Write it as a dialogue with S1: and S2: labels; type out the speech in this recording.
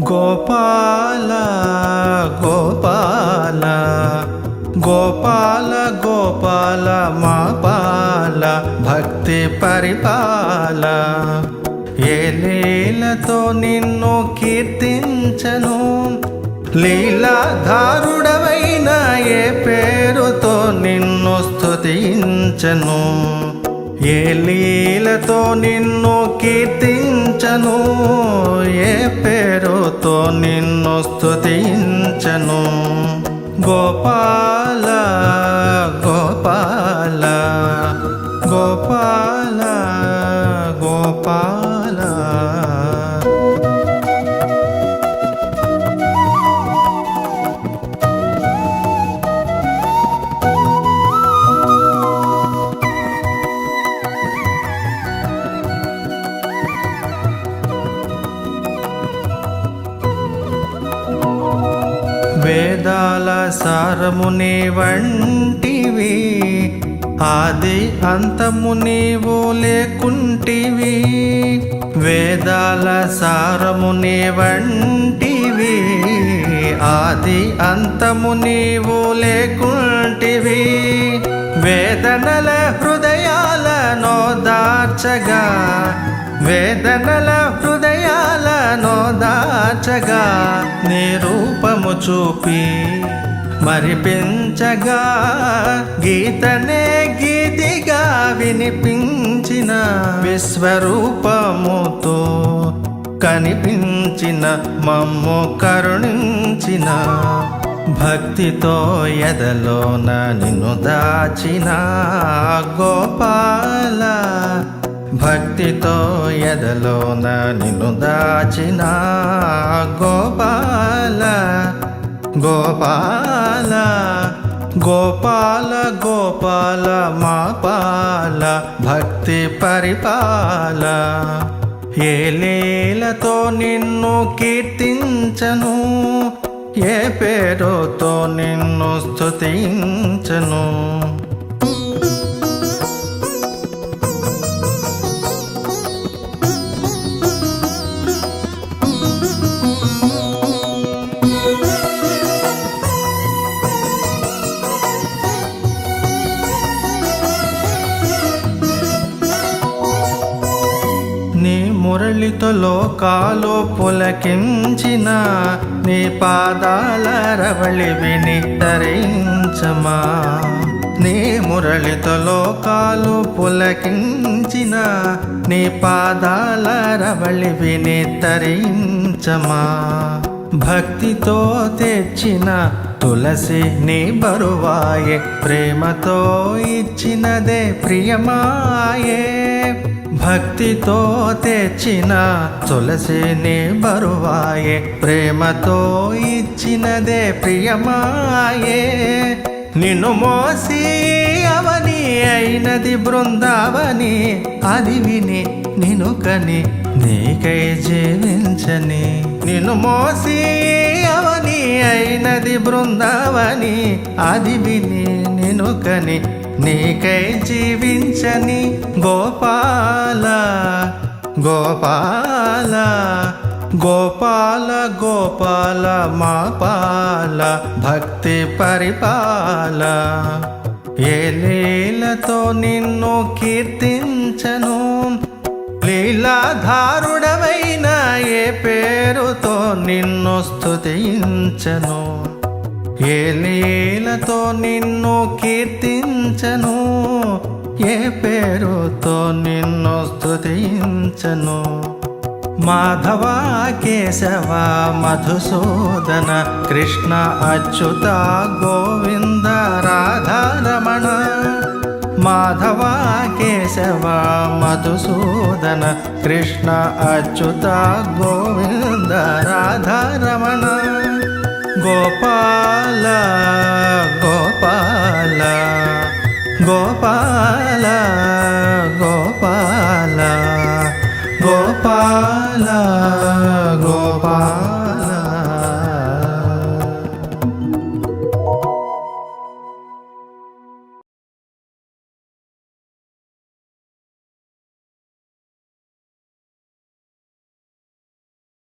S1: గోపాల గోపాల గోపాల గోపాల మా పాల భక్తి పరిపాల ఏ లీలతో నిన్ను కీర్తించను లీలాధారుడవైన ఏ పేరుతో నిన్ను స్తుతించను ఏ లీలతో నిన్ను కీర్తించను ఏ పేరుతో నిన్ను స్తుతించను గోపాల గోపాల గోపాల గోపాల వేదాల సారము నీ వంటివి ఆది అంతము నీవు లేకుంటివి వేదాల సారము నీ వంటివి ఆది అంతము నీవు లేకుంటివి వేదనల హృదయాలను దాచగా వేదనల హృదయాలను దాచగా నీ రూపము చూపి మరిపించగా గీతనే గీతిగా వినిపించిన విశ్వరూపముతో కనిపించిన మమ్ము కరుణించిన భక్తితో ఎదలోన నిన్ను దాచిన గోపాల భక్తితో ఎదలోన నిన్ను దాచిన గోపాల గోపాల గోపాల గోపాల మా పాల భక్తి పరిపాల ఏ లీలతో నిన్ను కీర్తించను ఏ పేరుతో నిన్ను స్తుతించను నీ మురళితో లోకాలు పులకించిన నీ పాదాల రవళి విని తరించమా నీ మురళితో లోకాలు పులకించిన నీ పాదాల రవళి విని తరించమా భక్తితో తెచ్చిన తులసి నీ బరువాయే ప్రేమతో ఇచ్చినదే ప్రియమాయే భక్తితో తెచ్చిన తులసి నీ బరువాయే ప్రేమతో ఇచ్చినదే ప్రియమాయే నిన్ను మోసి అవని అయినది బృందావని అది విని నిన్ను కని నీకై జీవించని నిన్ను మోసి అవని అయినది బృందావని అది విని నిన్ను కని నీకై జీవించని గోపాల గోపాల గోపాల గోపాల మా పాల భక్తి పరిపాల ఏ లీలతో నిన్ను కీర్తించను లీలాధారుడవైన ఏ పేరుతో నిన్ను స్తుతించను ఏ లీలతో నిన్ను కీర్తించను ఏ పేరుతో నిన్ను స్తుతించను మాధవ కేశవ మధుసూదన కృష్ణ అచ్యుత గోవింద రాధారమణ మాధవ కేశవ మధుసూదన కృష్ణ అచ్యుత గోవింద రాధారమణ గోపాల గోపాల గోపాల గోపాల గోపాల